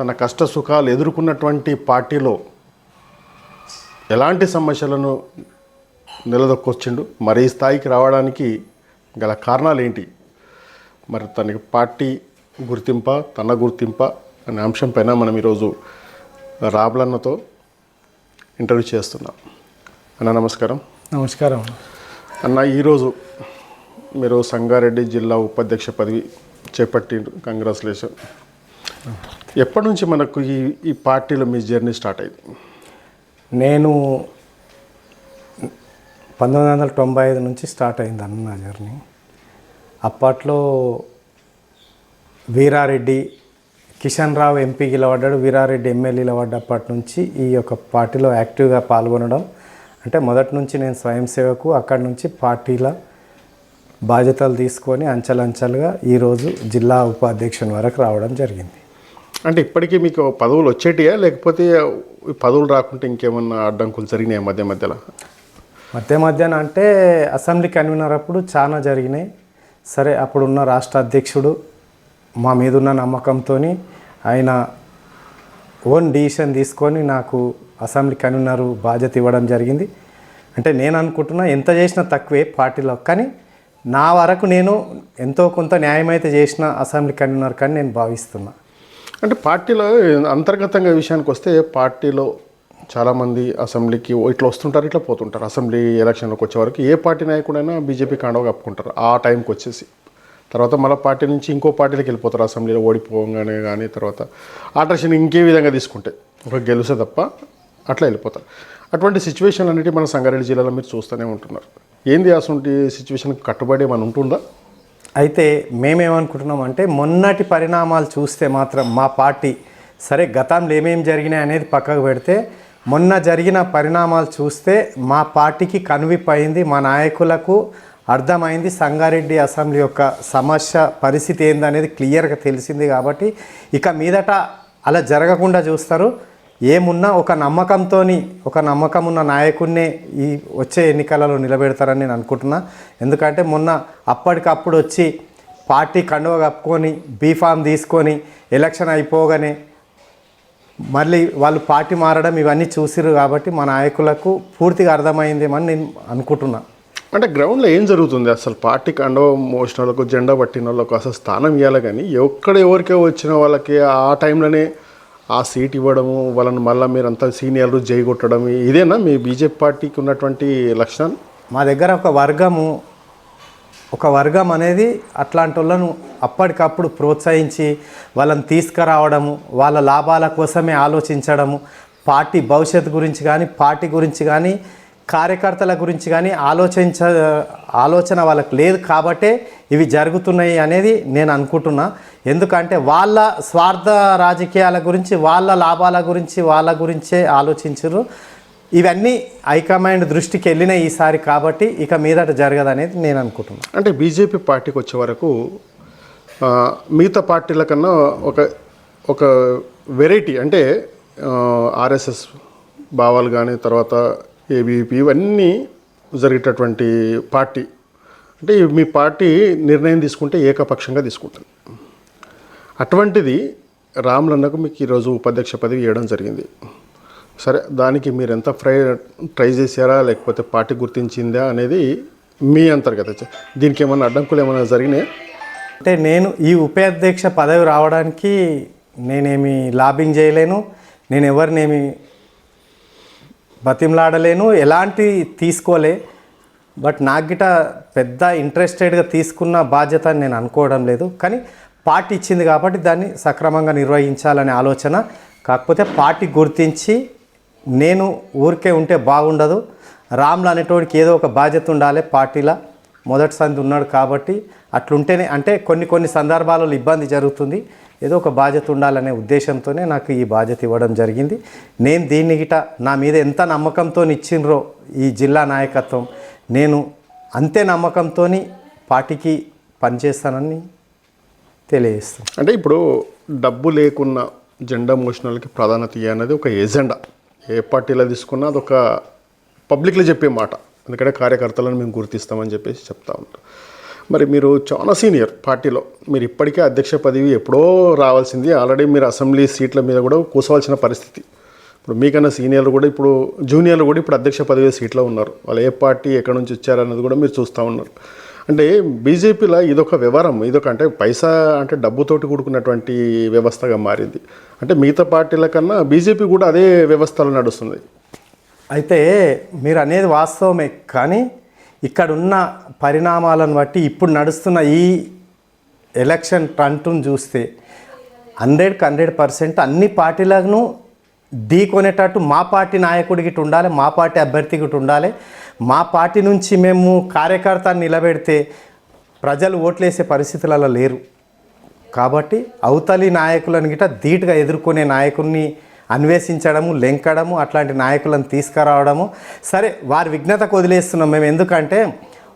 తన కష్ట సుఖాలు ఎదుర్కొన్నటువంటి పార్టీలో ఎలాంటి సమస్యలను నిలదొక్కొచ్చిండు, మరి ఈ స్థాయికి రావడానికి గల కారణాలు ఏంటి, మరి తనకి పార్టీ గుర్తింప తన గుర్తింప అనే అంశం పైన మనం ఈరోజు రాబులన్నతో ఇంటర్వ్యూ చేస్తున్నాం. అన్న నమస్కారం. నమస్కారం అన్న. ఈరోజు మీరు సంగారెడ్డి జిల్లా ఉపాధ్యక్ష పదవి చేపట్టిండ్రు, కంగ్రాచులేషన్. ఎప్పటి నుంచి మనకు ఈ పార్టీలో మీ జర్నీ స్టార్ట్ అయింది? నేను 1995 నుంచి స్టార్ట్ అయింది అన్న నా జర్నీ. అప్పట్లో వీరారెడ్డి, కిషన్ రావు ఎంపీ గెలవడ్డాడు, వీరారెడ్డి ఎమ్మెల్యే గెలవడ్డప్పటి నుంచి ఈ యొక్క పార్టీలో యాక్టివ్గా పాల్గొనడం. అంటే మొదటి నుంచి నేను స్వయం సేవకు, అక్కడి నుంచి పార్టీల బాధ్యతలు తీసుకొని అంచెలంచెలుగా ఈరోజు జిల్లా ఉపాధ్యక్షుని వరకు రావడం జరిగింది. అంటే ఇప్పటికీ మీకు పదవులు వచ్చేటియా, లేకపోతే పదవులు రాకుంటే ఇంకేమన్నా అడ్డంకులు జరిగినాయి మధ్యన? మధ్యన అంటే అసెంబ్లీ కన్వీనర్ అప్పుడు చాలా జరిగినాయి. సరే, అప్పుడున్న రాష్ట్ర అధ్యక్షుడు మా మీద ఉన్న నమ్మకంతో ఆయన ఓన్ డిసిషన్ తీసుకొని నాకు అసెంబ్లీ కన్వీనర్ బాధ్యత ఇవ్వడం జరిగింది. అంటే నేను అనుకుంటున్నా ఎంత చేసినా తక్కువే పార్టీలో, కానీ నా వరకు నేను ఎంతో కొంత న్యాయమైతే చేసిన అసెంబ్లీ కన్వీనర్ కానీ నేను భావిస్తున్నా. అంటే పార్టీలో అంతర్గతంగా విషయానికి వస్తే పార్టీలో చాలామంది అసెంబ్లీకి ఇట్లా వస్తుంటారు, ఇట్లా పోతుంటారు. అసెంబ్లీ ఎలక్షన్లోకి వచ్చే వరకు ఏ పార్టీ నాయకుడైనా బీజేపీ కాండవ కప్పుకుంటారు. ఆ టైంకి వచ్చేసి తర్వాత మళ్ళీ పార్టీ నుంచి ఇంకో పార్టీలోకి వెళ్ళిపోతారు. అసెంబ్లీలో ఓడిపోగానే కానీ తర్వాత ఆల్టరేషన్ ఇంకే విధంగా తీసుకుంటే ఒక గెలుసే తప్ప అట్లా వెళ్ళిపోతారు. అటువంటి సిచ్యువేషన్ అన్నిటి మన సంగారెడ్డి జిల్లాలో మీరు చూస్తూనే ఉంటున్నారు. ఏంది అసలు సిచ్యువేషన్కి కట్టుబడి ఏమైనా ఉంటుందా? అయితే మేమేమనుకుంటున్నాం అంటే మొన్నటి పరిణామాలు చూస్తే మాత్రం మా పార్టీ, సరే గతంలో ఏమేమి జరిగినాయి అనేది పక్కకు పెడితే మొన్న జరిగిన పరిణామాలు చూస్తే మా పార్టీకి కనువిప్పు అయింది, మా నాయకులకు అర్థమైంది సంగారెడ్డి అసెంబ్లీ యొక్క సమస్య పరిస్థితి ఏందనేది క్లియర్గా తెలిసింది. కాబట్టి ఇక మీదట అలా జరగకుండా చూస్తారు. ఏమున్నా ఒక నమ్మకం ఉన్న నాయకుడినే ఈ వచ్చే ఎన్నికలలో నిలబెడతారని నేను అనుకుంటున్నా. ఎందుకంటే మొన్న అప్పటికప్పుడు వచ్చి పార్టీ కండువ కప్పుకొని బీఫామ్ తీసుకొని ఎలక్షన్ అయిపోగానే మళ్ళీ వాళ్ళు పార్టీ మారడం ఇవన్నీ చూసిరు. కాబట్టి మా నాయకులకు పూర్తిగా అర్థమైందేమని నేను అనుకుంటున్నా. అంటే గ్రౌండ్లో ఏం జరుగుతుంది అసలు? పార్టీ కండువ మోసిన వాళ్ళకు, జెండా పట్టిన వాళ్ళకు అసలు స్థానం ఇవ్వాలి, కానీ ఎవరికే వచ్చిన వాళ్ళకి ఆ టైంలోనే ఆ సీట్ ఇవ్వడము, వాళ్ళని మళ్ళీ మీరంతా సీనియర్లు జై కొట్టడం, ఇదేనా మీ బీజేపీ పార్టీకి ఉన్నటువంటి లక్షణాలు? మా దగ్గర ఒక వర్గం అనేది అట్లాంటి వాళ్ళను అప్పటికప్పుడు ప్రోత్సహించి వాళ్ళని తీసుకురావడము, వాళ్ళ లాభాల కోసమే ఆలోచించడము, పార్టీ భవిష్యత్తు గురించి కానీ పార్టీ గురించి కానీ కార్యకర్తల గురించి కానీ ఆలోచన వాళ్ళకి లేదు. కాబట్టే ఇవి జరుగుతున్నాయి అనేది నేను అనుకుంటున్నా. ఎందుకంటే వాళ్ళ స్వార్థ రాజకీయాల గురించి, వాళ్ళ లాభాల గురించి, వాళ్ళ గురించే ఆలోచించరు. ఇవన్నీ హైకమాండ్ దృష్టికి వెళ్ళినాయి ఈసారి. కాబట్టి ఇక మీదట జరగదనేది నేను అనుకుంటున్నాను. అంటే బీజేపీ పార్టీకి వచ్చే వరకు మిగతా పార్టీల కన్నా ఒక వెరైటీ, అంటే ఆర్ఎస్ఎస్ భావాలు కానీ తర్వాత ఏబీపీ ఇవన్నీ జరిగేటటువంటి పార్టీ. అంటే మీ పార్టీ నిర్ణయం తీసుకుంటే ఏకపక్షంగా తీసుకుంటుంది. అటువంటిది రాములన్నకు మీకు ఈరోజు ఉపాధ్యక్ష పదవి ఇవ్వడం జరిగింది. సరే, దానికి మీరు ఎంత ట్రై చేశారా, లేకపోతే పార్టీ గుర్తించిందా అనేది మీ అంతర్గత. దీనికి ఏమైనా అడ్డంకులు ఏమైనా జరిగినాయా? అంటే నేను ఈ ఉపాధ్యక్ష పదవి రావడానికి నేనేమి లాబింగ్ చేయలేను, నేను ఎవరినేమి బతిమలాడలేను, ఎలాంటి తీసుకోలే. బట్ నాకు గిట పెద్ద ఇంట్రెస్టెడ్గా తీసుకున్న బాధ్యత నేను అనుకోవడం లేదు. కానీ పార్టీ ఇచ్చింది కాబట్టి దాన్ని సక్రమంగా నిర్వహించాలనే ఆలోచన. కాకపోతే పార్టీ గుర్తించి నేను ఊరికే ఉంటే బాగుండదు. రాములు అనేటోడికి ఏదో ఒక బాధ్యత ఉండాలి. పార్టీలో మొదటి సంధి ఉన్నాడు కాబట్టి అట్లుంటేనే, అంటే కొన్ని సందర్భాలలో ఇబ్బంది జరుగుతుంది, ఏదో ఒక బాధ్యత ఉండాలనే ఉద్దేశంతోనే నాకు ఈ బాధ్యత ఇవ్వడం జరిగింది. నేను దీన్ని గిట నా మీద ఎంత నమ్మకంతో ఇచ్చిండ్రో ఈ జిల్లా నాయకత్వం, నేను అంతే నమ్మకంతో పార్టీకి పనిచేస్తానని తెలియజేస్తాను. అంటే ఇప్పుడు డబ్బు లేకున్న జెండా మోషనల్కి ప్రాధాన్యత అనేది ఒక ఎజెండా. ఏ పార్టీలో తీసుకున్నా అదొక పబ్లిక్లో చెప్పే మాట. ఎందుకంటే కార్యకర్తలను మేము గుర్తిస్తామని చెప్పేసి చెప్తా ఉంటాం. మరి మీరు చాలా సీనియర్ పార్టీలో, మీరు ఇప్పటికే అధ్యక్ష పదవి ఎప్పుడో రావాల్సింది, ఆల్రెడీ మీరు అసెంబ్లీ సీట్ల మీద కూడా కూర్చోవాల్సిన పరిస్థితి. ఇప్పుడు మీకన్నా సీనియర్లు కూడా ఇప్పుడు జూనియర్లు కూడా ఇప్పుడు అధ్యక్ష పదవి సీట్లో ఉన్నారు. వాళ్ళు ఏ పార్టీ ఎక్కడి నుంచి వచ్చారన్నది కూడా మీరు చూస్తూ ఉన్నారు. అంటే బీజేపీలో ఇదొక వ్యవహారం, ఇదొక అంటే పైసా అంటే డబ్బుతోటి కూడుకున్నటువంటి వ్యవస్థగా మారింది. అంటే మిగతా పార్టీల కన్నా బీజేపీ కూడా అదే వ్యవస్థలో నడుస్తుంది. అయితే మీరు అనేది వాస్తవమే, కానీ ఇక్కడ ఉన్న పరిణామాలను బట్టి ఇప్పుడు నడుస్తున్న ఈ ఎలక్షన్ ట్రంట్ను చూస్తే 100% అన్ని పార్టీలను ఢీకొనేటట్టు మా పార్టీ నాయకుడికి ఇటు ఉండాలి, మా పార్టీ అభ్యర్థికి ఇటు ఉండాలి. మా పార్టీ నుంచి మేము కార్యకర్తను నిలబెడితే ప్రజలు ఓట్లేసే పరిస్థితులలో లేరు. కాబట్టి అవతలి నాయకులను గిట ధీటుగా ఎదుర్కొనే నాయకుడిని అన్వేషించడము, లెంకడము, అట్లాంటి నాయకులను తీసుకురావడము. సరే, వారి విఘ్నతకు వదిలేస్తున్నాం మేము. ఎందుకంటే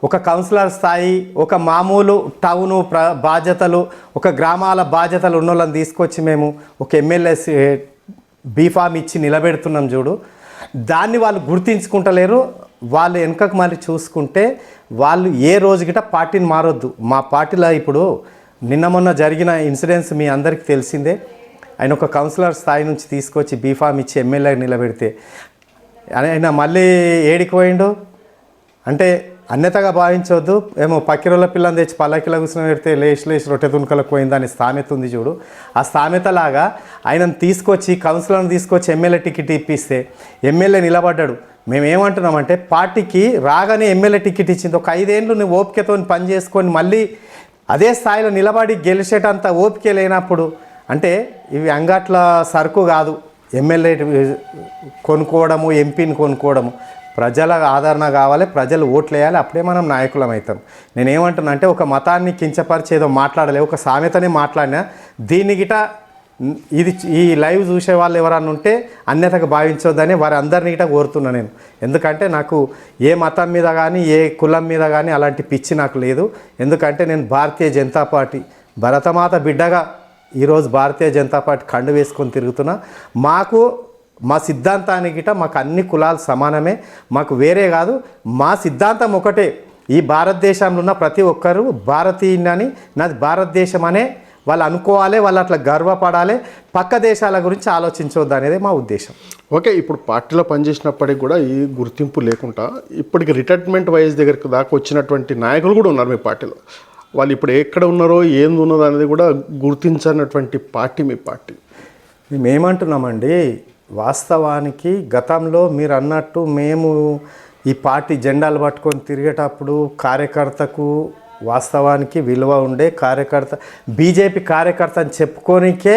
ఒక కౌన్సిలర్ స్థాయి, ఒక మామూలు టౌను బాధ్యతలు, ఒక గ్రామాల బాధ్యతలు ఉన్న వాళ్ళని తీసుకొచ్చి మేము ఒక ఎమ్మెల్యే బీఫామ్ ఇచ్చి నిలబెడుతున్నాం చూడు, దాన్ని వాళ్ళు గుర్తించుకుంటలేరు. వాళ్ళు వెనకకు మళ్ళీ చూసుకుంటే వాళ్ళు ఏ రోజు గిట పార్టీని మారొద్దు. మా పార్టీలో ఇప్పుడు నిన్న మొన్న జరిగిన ఇన్సిడెంట్స్ మీ అందరికీ తెలిసిందే. ఆయన ఒక కౌన్సిలర్ స్థాయి నుంచి తీసుకొచ్చి బీఫామ్ ఇచ్చి ఎమ్మెల్యే నిలబెడితే ఆయన మళ్ళీ ఏడికి పోయిండు అంటే అన్యతగా భావించవద్దు. ఏమో పక్కిరోళ్ళ పిల్లని తెచ్చి పల్లకిలో కూర్చొని పెడితే లేచి రొట్టె తునుకలకు పోయిందని సామెత ఉంది చూడు. ఆ సామెతలాగా ఆయనను తీసుకొచ్చి కౌన్సిలర్ని తీసుకొచ్చి ఎమ్మెల్యే టికెట్ ఇప్పిస్తే ఎమ్మెల్యే నిలబడ్డాడు. మేము ఏమంటున్నామంటే పార్టీకి రాగానే ఎమ్మెల్యే టికెట్ ఇచ్చింది, ఒక 5 ఏళ్ళు నువ్వు ఓపికతో పని చేసుకొని మళ్ళీ అదే స్థాయిలో నిలబడి గెలిచేటంత ఓపిక లేనప్పుడు అంటే ఇవి అంగట్ల సరుకు కాదు. ఎమ్మెల్యే కొనుక్కోవడము, ఎంపీని కొనుక్కోవడము, ప్రజల ఆదరణ కావాలి, ప్రజలు ఓట్లు వేయాలి, అప్పుడే మనం నాయకులం అవుతాం. నేనేమంటున్నా అంటే ఒక మతాన్ని కించపరిచేదో మాట్లాడలే, ఒక సామెతనే మాట్లాడినా. దీన్ని గిట ఇది ఈ లైవ్ చూసే వాళ్ళు ఎవరన్నా ఉంటే అన్యతగా భావించొద్దని వారి అందరినీ గిట కోరుతున్నా నేను. ఎందుకంటే నాకు ఏ మతం మీద కానీ ఏ కులం మీద కానీ అలాంటి పిచ్చి నాకు లేదు. ఎందుకంటే నేను భారతీయ జనతా పార్టీ భరతమాత బిడ్డగా ఈరోజు భారతీయ జనతా పార్టీ కండు వేసుకొని తిరుగుతున్నా. మా సిద్ధాంతానికి గిట మాకు అన్ని కులాలు సమానమే, మాకు వేరే కాదు. మా సిద్ధాంతం ఒకటే, ఈ భారతదేశంలో ఉన్న ప్రతి ఒక్కరూ భారతీయుని, నాది భారతదేశం అనే వాళ్ళు అనుకోవాలి, వాళ్ళు అట్లా గర్వపడాలి, పక్క దేశాల గురించి ఆలోచించవద్దు అనేది మా ఉద్దేశం. ఓకే, ఇప్పుడు పార్టీలో పనిచేసినప్పటికి కూడా ఈ గుర్తింపు లేకుండా ఇప్పటికి రిటైర్మెంట్ వయసు దగ్గరికి దాకా వచ్చినటువంటి నాయకులు కూడా ఉన్నారు మీ పార్టీలో. వాళ్ళు ఇప్పుడు ఎక్కడ ఉన్నారో ఏంది ఉన్నదో అనేది కూడా గుర్తించినటువంటి పార్టీ మీ పార్టీ. మేమేమంటున్నామండి, వాస్తవానికి గతంలో మీరు అన్నట్టు మేము ఈ పార్టీ జెండాలు పట్టుకొని తిరిగేటప్పుడు కార్యకర్తకు వాస్తవానికి విలువ ఉండే బీజేపీ కార్యకర్త అని చెప్పుకోనికే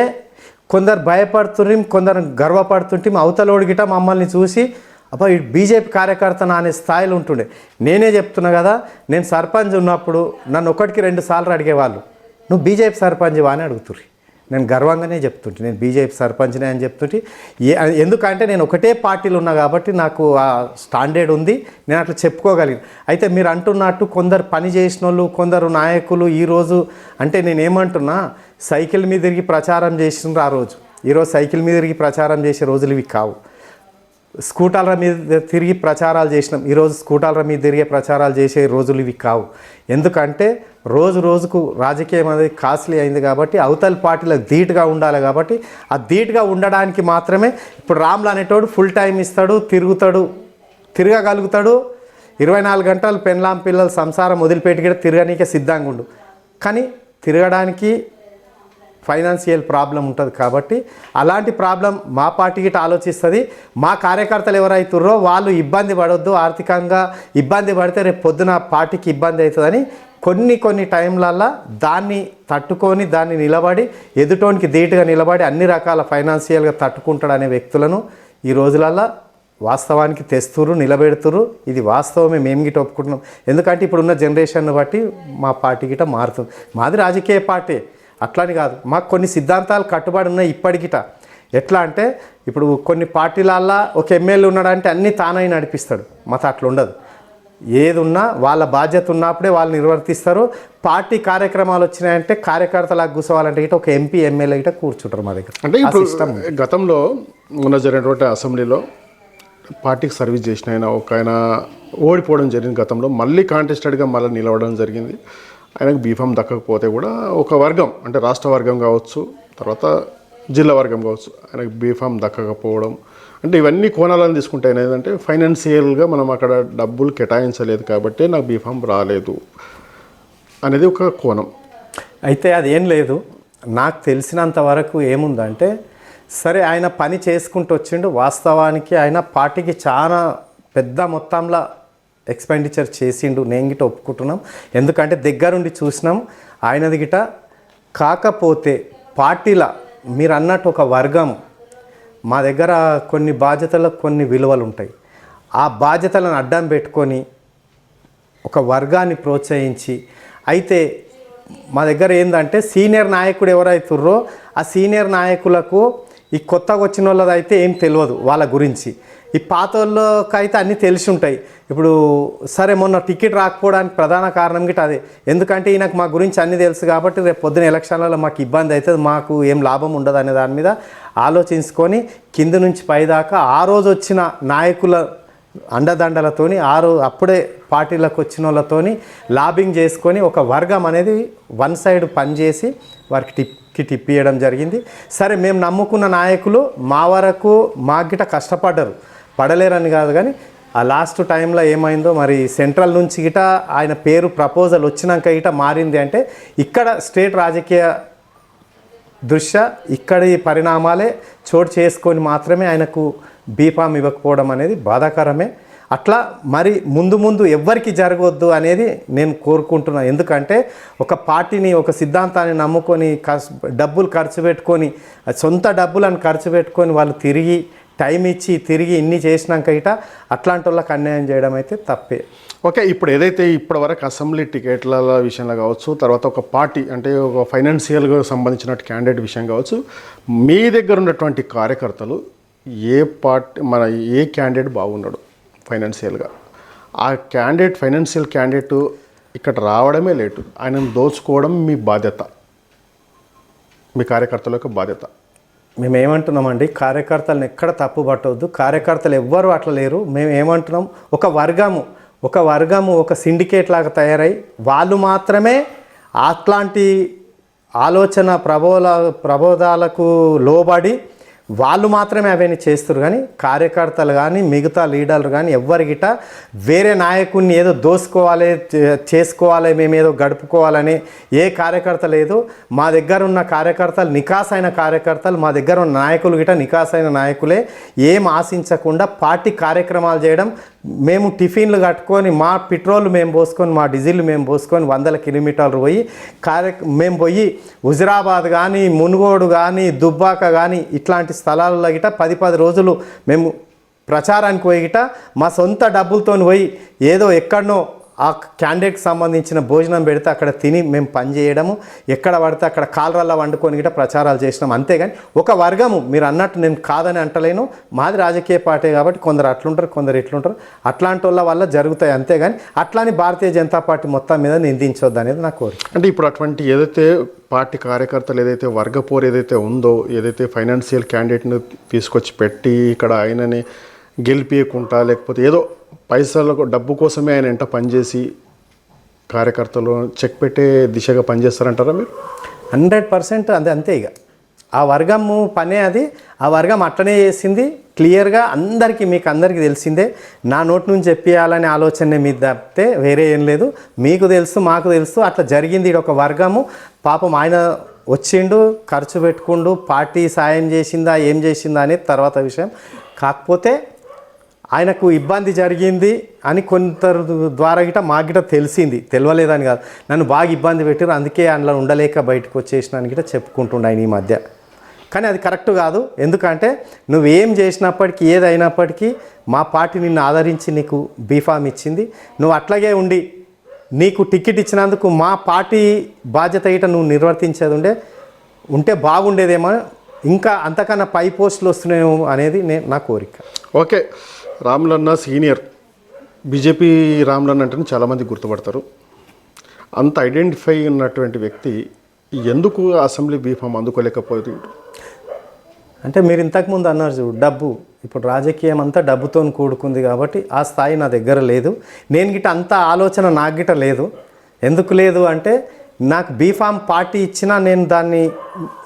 కొందరు భయపడుతుంటే, కొందరు గర్వపడుతుంటే అవతలోడి గిట మమ్మల్ని చూసి అబ్బా ఈ బీజేపీ కార్యకర్త అనే స్థాయిలో ఉంటుండే. నేనే చెప్తున్నా కదా, నేను సర్పంచ్ ఉన్నప్పుడు నన్ను 1-2 సార్లు అడిగేవాళ్ళు, నువ్వు బీజేపీ సర్పంచ్ అని అడుగుతుర్రి. నేను గర్వంగానే చెప్తుంటే నేను బీజేపీ సర్పంచ్నే అని చెప్తుంటే, ఎందుకంటే నేను ఒకటే పార్టీలో ఉన్నా కాబట్టి నాకు ఆ స్టాండర్డ్ ఉంది, నేను అట్లా చెప్పుకోగలిగాను. అయితే మీరు అంటున్నట్టు కొందరు పని చేసిన వాళ్ళు, కొందరు నాయకులు ఈరోజు అంటే నేనేమంటున్నా, సైకిల్ మీద తిరిగి ప్రచారం చేసినారు ఆ రోజు. ఈరోజు సైకిల్ మీద తిరిగి ప్రచారం చేసే రోజులు ఇవి కావు. స్కూటర్ల మీద తిరిగి ప్రచారాలు చేసినాం, ఈరోజు స్కూటర్ల మీద తిరిగే ప్రచారాలు చేసే రోజులు ఇవి కావు. ఎందుకంటే రోజుకు రాజకీయం అనేది కాస్ట్లీ అయింది కాబట్టి అవతల పార్టీలకు ధీటుగా ఉండాలి. కాబట్టి ఆ ధీటుగా ఉండడానికి మాత్రమే ఇప్పుడు రామ్లు అనేటోడు ఫుల్ టైం ఇస్తాడు, తిరగగలుగుతాడు, 24 గంటలు పెన్లాం పిల్లలు సంసారం వదిలిపెట్టి కూడా తిరగనీకే సిద్ధంగా ఉండు. కానీ తిరగడానికి ఫైనాన్షియల్ ప్రాబ్లం ఉంటుంది. కాబట్టి అలాంటి ప్రాబ్లం మా పార్టీ గిట్ట ఆలోచిస్తుంది. మా కార్యకర్తలు ఎవరైతుర్రో వాళ్ళు ఇబ్బంది పడొద్దు, ఆర్థికంగా ఇబ్బంది పడితే రేపు పొద్దున పార్టీకి ఇబ్బంది అవుతుందని కొన్ని టైంలల్లో దాన్ని తట్టుకొని దాన్ని నిలబడి ఎదుటోనికి ధీటుగా నిలబడి అన్ని రకాల ఫైనాన్షియల్గా తట్టుకుంటాడనే వ్యక్తులను ఈ రోజులల్లో వాస్తవానికి తెస్తురు, నిలబెడుతురు. ఇది వాస్తవమే, మేము గిట్ట ఒప్పుకుంటున్నాం. ఎందుకంటే ఇప్పుడున్న జనరేషన్ బట్టి మా పార్టీ గిట్ట మారుతుంది. మాది రాజకీయ పార్టీ అట్లని కాదు, మాకు కొన్ని సిద్ధాంతాలు కట్టుబడి ఉన్నాయి ఇప్పటికిట. ఎట్లా అంటే ఇప్పుడు కొన్ని పార్టీలల్లో ఒక ఎమ్మెల్యే ఉన్నాడంటే అన్నీ తానై నడిపిస్తాడు. మాకు అట్లా ఉండదు. ఏది ఉన్నా వాళ్ళ బాధ్యత ఉన్నప్పుడే వాళ్ళు నిర్వర్తిస్తారు. పార్టీ కార్యక్రమాలు వచ్చినాయంటే కార్యకర్తలకు కూర్చోవాలంటే గిట్ట ఒక ఎంపీ ఎమ్మెల్యే గిట్ట కూర్చుంటారు మా దగ్గర. అంటే ఇప్పుడు గతంలో మొన్న జరిగినటువంటి అసెంబ్లీలో పార్టీకి సర్వీస్ చేసిన ఆయన ఓడిపోవడం జరిగింది. గతంలో మళ్ళీ కాంటెస్టెడ్గా మళ్ళీ నిలవడం జరిగింది. ఆయనకు బీఫామ్ దక్కకపోతే కూడా ఒక వర్గం అంటే రాష్ట్ర వర్గం కావచ్చు, తర్వాత జిల్లా వర్గం కావచ్చు, ఆయనకు బీఫామ్ దక్కకపోవడం అంటే ఇవన్నీ కోణాలను తీసుకుంటే ఏంటంటే ఫైనాన్షియల్గా మనం అక్కడ డబ్బులు కేటాయించలేదు కాబట్టి నాకు బీఫామ్ రాలేదు అనేది ఒక కోణం. అయితే అది ఏం లేదు, నాకు తెలిసినంత వరకు ఏముందంటే సరే ఆయన పని చేసుకుంటూ వచ్చిండు. వాస్తవానికి ఆయన పార్టీకి చాలా పెద్ద మొత్తంలో ఎక్స్పెండిచర్ చేసిండు, నేను గిట ఒప్పుకుంటున్నాం. ఎందుకంటే దగ్గరుండి చూసినాం ఆయనది గిట. కాకపోతే పార్టీల మీరు అన్నట్టు ఒక వర్గం, మా దగ్గర కొన్ని బాధ్యతలకు కొన్ని విలువలు ఉంటాయి. ఆ బాధ్యతలను అడ్డం పెట్టుకొని ఒక వర్గాన్ని ప్రోత్సహించి, అయితే మా దగ్గర ఏంటంటే సీనియర్ నాయకుడు ఎవరైతుర్రో ఆ సీనియర్ నాయకులకు ఈ కొత్తగా వచ్చిన వాళ్ళది అయితే ఏం తెలియదు వాళ్ళ గురించి. ఈ పాత వాళ్ళకైతే అన్నీ తెలిసి ఉంటాయి. ఇప్పుడు సరే మొన్న టికెట్ రాకపోవడానికి ప్రధాన కారణం గిట్ట అదే. ఎందుకంటే ఈయనకు మా గురించి అన్నీ తెలుసు కాబట్టి రేపు పొద్దున ఎలక్షన్లలో మాకు ఇబ్బంది అవుతుంది, మాకు ఏం లాభం ఉండదు అనే దాని మీద ఆలోచించుకొని కింద నుంచి పైదాకా ఆ రోజు వచ్చిన నాయకుల అండదండలతోని అప్పుడే పార్టీలకు వచ్చిన వాళ్ళతోని లాబింగ్ చేసుకొని ఒక వర్గం అనేది వన్ సైడ్ పనిచేసి వారికి టికెట్ ఇప్పియడం జరిగింది. సరే మేము నమ్ముకున్న నాయకులు మా వరకు మాకు గిట కష్టపడ్డారు, పడలేరని కాదు, కానీ ఆ లాస్ట్ టైంలో ఏమైందో మరి సెంట్రల్ నుంచి గిట ఆయన పేరు ప్రపోజల్ వచ్చినాక గిట మారింది. అంటే ఇక్కడ స్టేట్ రాజకీయ దృష్ట్యా ఇక్కడి పరిణామాలే చోటు చేసుకొని మాత్రమే ఆయనకు బీఫామ్ ఇవ్వకపోవడం అనేది బాధాకరమే. అట్లా మరి ముందు ఎవ్వరికి జరగవద్దు అనేది నేను కోరుకుంటున్నాను. ఎందుకంటే ఒక పార్టీని ఒక సిద్ధాంతాన్ని నమ్ముకొని డబ్బులు ఖర్చు పెట్టుకొని సొంత డబ్బులను ఖర్చు పెట్టుకొని వాళ్ళు తిరిగి టైం ఇచ్చి తిరిగి ఇన్ని చేసినాక ఇట అట్లాంటి వాళ్ళకి అన్యాయం చేయడం అయితే తప్పే. ఓకే, ఇప్పుడు ఏదైతే ఇప్పటి వరకు అసెంబ్లీ టికెట్ల విషయంలో కావచ్చు, తర్వాత ఒక పార్టీ అంటే ఒక ఫైనాన్షియల్గా సంబంధించిన క్యాండిడేట్ విషయం కావచ్చు, మీ దగ్గర ఉన్నటువంటి కార్యకర్తలు ఏ పార్టీ ఏ క్యాండిడేట్ బాగున్నాడు ఫైనాన్షియల్గా, ఆ ఫైనాన్షియల్ క్యాండిడేట్ ఇక్కడ రావడమే లేటు, ఆయనను దోచుకోవడం మీ బాధ్యత, మీ కార్యకర్తల యొక్క బాధ్యత. మేము ఏమంటున్నామండి, కార్యకర్తలను ఎక్కడ తప్పు పట్టవద్దు. కార్యకర్తలు ఎవ్వరూ అట్లా లేరు. మేము ఏమంటున్నాం, ఒక వర్గము ఒక సిండికేట్ లాగా తయారై వాళ్ళు మాత్రమే అట్లాంటి ఆలోచన ప్రబోధాలకు లోబడి వాళ్ళు మాత్రమే అవన్నీ చేస్తారు. కానీ కార్యకర్తలు కానీ మిగతా లీడర్లు కానీ ఎవ్వరిగిట వేరే నాయకుడిని ఏదో దోసుకోవాలి చేసుకోవాలి మేము ఏదో గడుపుకోవాలని ఏ కార్యకర్త లేదు. మా దగ్గర ఉన్న కార్యకర్తలు నికాసైన కార్యకర్తలు, మా దగ్గర ఉన్న నాయకులు గిట నికాసైన నాయకులే. ఏం ఆశించకుండా పార్టీ కార్యక్రమాలు చేయడం, మేము టిఫిన్లు కట్టుకొని మా పెట్రోల్ మేము పోసుకొని మా డీజిల్ మేము పోసుకొని 100 కిలోమీటర్లు పోయి మేము పోయి హుజురాబాద్ కానీ మునుగోడు కానీ దుబ్బాక కానీ ఇట్లాంటి స్థలాలలో గిట 10 రోజులు మేము ప్రచారానికి పోయి గిట మా సొంత డబ్బులతో పోయి ఏదో ఎక్కడనో ఆ క్యాండిడేట్కి సంబంధించిన భోజనం పెడితే అక్కడ తిని మేము పనిచేయడము, ఎక్కడ పడితే అక్కడ కాలరల్లా వండుకొని గిట ప్రచారాలు చేసినాం. అంతేగాని ఒక వర్గము మీరు అన్నట్టు నేను కాదని అంటలేను, మాది రాజకీయ పార్టీ కాబట్టి కొందరు అట్లుంటారు కొందరు ఇట్లుంటారు, అట్లాంటి వాళ్ళ వల్ల జరుగుతాయి. అంతేగాని అట్లాని భారతీయ జనతా పార్టీ మొత్తం మీద నిందించొద్దు అనేది నా కోరిక. అంటే ఇప్పుడు అటువంటి ఏదైతే పార్టీ కార్యకర్తలు ఏదైతే వర్గపోరు ఏదైతే ఉందో, ఏదైతే ఫైనాన్షియల్ క్యాండిడేట్ని తీసుకొచ్చి పెట్టి ఇక్కడ ఆయనని గెలిపియకుండా లేకపోతే ఏదో పైసలకు డబ్బు కోసమే ఆయన ఎంట పనిచేసి కార్యకర్తలు చెక్ పెట్టే దిశగా పనిచేస్తారంటారా మీరు? 100% అంతే. ఇక ఆ వర్గము పనే అది, ఆ వర్గం అట్లనే చేసింది క్లియర్గా అందరికీ, మీకు అందరికీ తెలిసిందే. నా నోటి నుంచి చెప్పేయాలనే ఆలోచన మీద తప్పితే వేరే ఏం లేదు. మీకు తెలుసు మాకు తెలుసు అట్లా జరిగింది. ఇది ఒక వర్గము పాపం ఆయన వచ్చిండు ఖర్చు పెట్టుకుండు, పార్టీ సాయం చేసిందా ఏం చేసిందా అనేది తర్వాత విషయం. కాకపోతే ఆయనకు ఇబ్బంది జరిగింది అని కొందరు ద్వారా గిట మాకు గిట తెలిసింది, తెలియలేదని కాదు, నన్ను బాగా ఇబ్బంది పెట్టారు అందుకే అందులో ఉండలేక బయటకు వచ్చేసినాను గిట చెప్పుకుంటుండే ఆయన ఈ మధ్య. కానీ అది కరెక్ట్ కాదు. ఎందుకంటే నువ్వేం చేసినప్పటికీ ఏదైనప్పటికీ మా పార్టీ నిన్ను ఆదరించి నీకు బీఫామ్ ఇచ్చింది, నువ్వు అట్లాగే ఉండి నీకు టికెట్ ఇచ్చినందుకు మా పార్టీ బాధ్యత గిట నువ్వు నిర్వర్తించేది ఉంటే బాగుండేదేమో, ఇంకా అంతకన్నా పై పోస్టులు వస్తున్నాయేమో అనేది నా కోరిక. ఓకే, రామ్లన్న సీనియర్ బీజేపీ రామ్లన్న అంటే చాలామంది గుర్తుపడతారు. అంత ఐడెంటిఫై ఉన్నటువంటి వ్యక్తి ఎందుకు అసెంబ్లీ బీఫామ్ అందుకోలేకపోయింది? అంటే మీరు ఇంతకుముందు అన్నారు చూడు, డబ్బు. ఇప్పుడు రాజకీయం అంతా డబ్బుతో కూడుకుంది కాబట్టి ఆ స్థాయి నా దగ్గర లేదు. నేను గిట్ట అంత ఆలోచన నాకు గిట్ట లేదు. ఎందుకు లేదు అంటే నాకు బీఫామ్ పార్టీ ఇచ్చినా నేను దాన్ని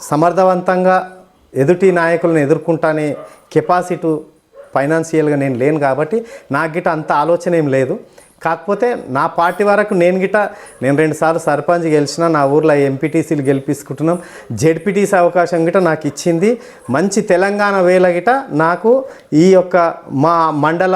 సమర్థవంతంగా ఎదుటి నాయకులను ఎదుర్కొంటానే కెపాసిటీ ఫైనాన్షియల్గా నేను లేను కాబట్టి నాకు గిట అంత ఆలోచన ఏం లేదు. కాకపోతే నా పార్టీ వరకు నేను 2 సార్లు సర్పంచ్ గెలిచిన, నా ఊర్లో ఎంపీటీసీలు గెలిపించుకుంటున్నాం. జెడ్పీటీసీ అవకాశం గిట నాకు ఇచ్చింది. మంచి తెలంగాణ వేళ గిట నాకు ఈ యొక్క మా మండల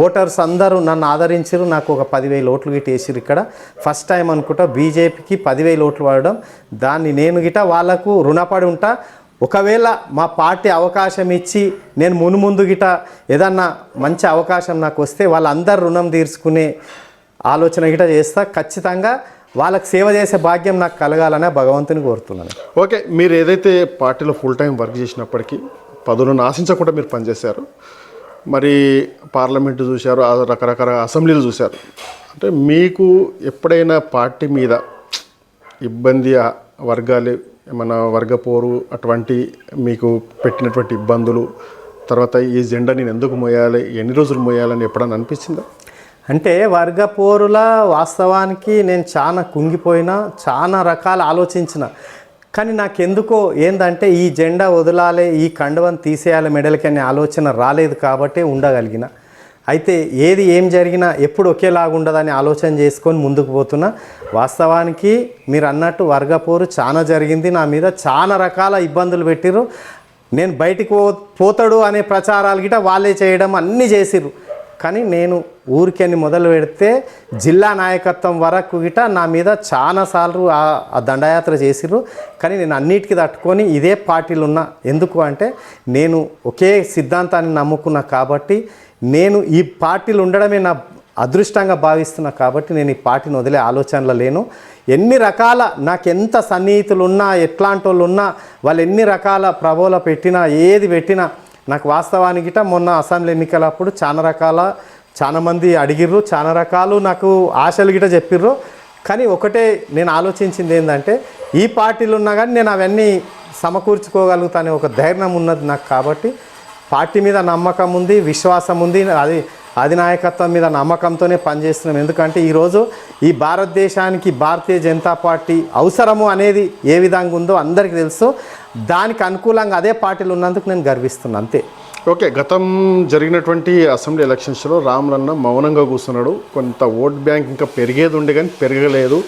ఓటర్స్ అందరూ నన్ను ఆదరించారు. నాకు ఒక 10,000 ఓట్లు గిట వేసిరు. ఇక్కడ ఫస్ట్ టైం అనుకుంటా బీజేపీకి 10,000 ఓట్లు పడడం. దాన్ని నేను గిట వాళ్ళకు రుణపడి ఉంటా. ఒకవేళ మా పార్టీ అవకాశం ఇచ్చి నేను మున్ముందు గిట ఏదన్నా మంచి అవకాశం నాకు వస్తే వాళ్ళందరూ రుణం తీర్చుకునే ఆలోచన గిట చేస్తా. ఖచ్చితంగా వాళ్ళకి సేవ చేసే భాగ్యం నాకు కలగాలనే భగవంతుని కోరుతున్నాను. ఓకే, మీరు ఏదైతే పార్టీలో ఫుల్ టైం వర్క్ చేసినప్పటికీ పదవులను ఆశించకుండా మీరు పనిచేశారు. మరి పార్లమెంటు చూశారు, రకరకాల అసెంబ్లీలు చూశారు. అంటే మీకు ఎప్పుడైనా పార్టీ మీద ఇబ్బంది వర్గాలు ఏమన్నా వర్గపోరు అటువంటి మీకు పెట్టినటువంటి ఇబ్బందులు, తర్వాత ఈ జెండా నేను ఎందుకు మోయాలి, ఎన్ని రోజులు మోయాలని ఎప్పుడన్నా అనిపించిందా? అంటే వర్గపోరుల వాస్తవానికి నేను చాలా కుంగిపోయినా, చాలా రకాల ఆలోచించిన. కానీ నాకెందుకో ఏందంటే ఈ జెండా వదలాలి, ఈ కండువను తీసేయాలి మెడలకి అనే ఆలోచన రాలేదు కాబట్టి ఉండగలిగిన. అయితే ఏం జరిగినా ఎప్పుడు ఒకేలాగా ఉండదని ఆలోచన చేసుకొని ముందుకు పోతున్నా. వాస్తవానికి మీరు అన్నట్టు వర్గపోరు చాలా జరిగింది. నా మీద చాలా రకాల ఇబ్బందులు పెట్టిర్రు. నేను బయటికి పోతాడు అనే ప్రచారాలు గిట వాళ్ళే చేయడం అన్నీ చేసిర్రు. కానీ నేను ఊరికని మొదలు పెడితే జిల్లా నాయకత్వం వరకు గిట నా మీద చాలాసార్లు ఆ దండయాత్ర చేసిర్రు. కానీ నేను అన్నిటికీ తట్టుకొని ఇదే పార్టీలు ఉన్నా. ఎందుకు అంటే నేను ఒకే సిద్ధాంతాన్ని నమ్ముకున్నా కాబట్టి, నేను ఈ పార్టీలు ఉండడమే నా అదృష్టంగా భావిస్తున్నా కాబట్టి నేను ఈ పార్టీని వదిలే ఆలోచనలో లేను. ఎన్ని రకాల నాకు ఎంత సన్నిహితులు ఉన్నా, ఎట్లాంటి వాళ్ళు ఉన్నా, వాళ్ళు ఎన్ని రకాల ప్రభోల పెట్టినా, ఏది పెట్టినా నాకు వాస్తవానికి మొన్న అసెంబ్లీ ఎన్నికలప్పుడు చాలా మంది అడిగిర్రు, చాలా రకాలు నాకు ఆశలు గిట చెప్పిర్రు. కానీ ఒకటే నేను ఆలోచించింది ఏంటంటే ఈ పార్టీలు ఉన్నా కానీ నేను అవన్నీ సమకూర్చుకోగలుగుతానే ఒక ధైర్యం ఉన్నది నాకు. కాబట్టి పార్టీ మీద నమ్మకం ఉంది, విశ్వాసం ఉంది. అధినాయకత్వం మీద నమ్మకంతోనే పనిచేస్తున్నాం. ఎందుకంటే ఈరోజు ఈ భారతదేశానికి భారతీయ జనతా పార్టీ అవసరము అనేది ఏ విధంగా ఉందో అందరికీ తెలుసు. దానికి అనుకూలంగా అదే పార్టీలు ఉన్నందుకు నేను గర్విస్తున్నాను, అంతే. ఓకే, గతం జరిగినటువంటి అసెంబ్లీ ఎలక్షన్స్లో రాములన్న మౌనంగా కూర్చున్నాడు. కొంత ఓట్ బ్యాంక్ ఇంకా పెరిగేది ఉండే కానీ పెరగలేదు.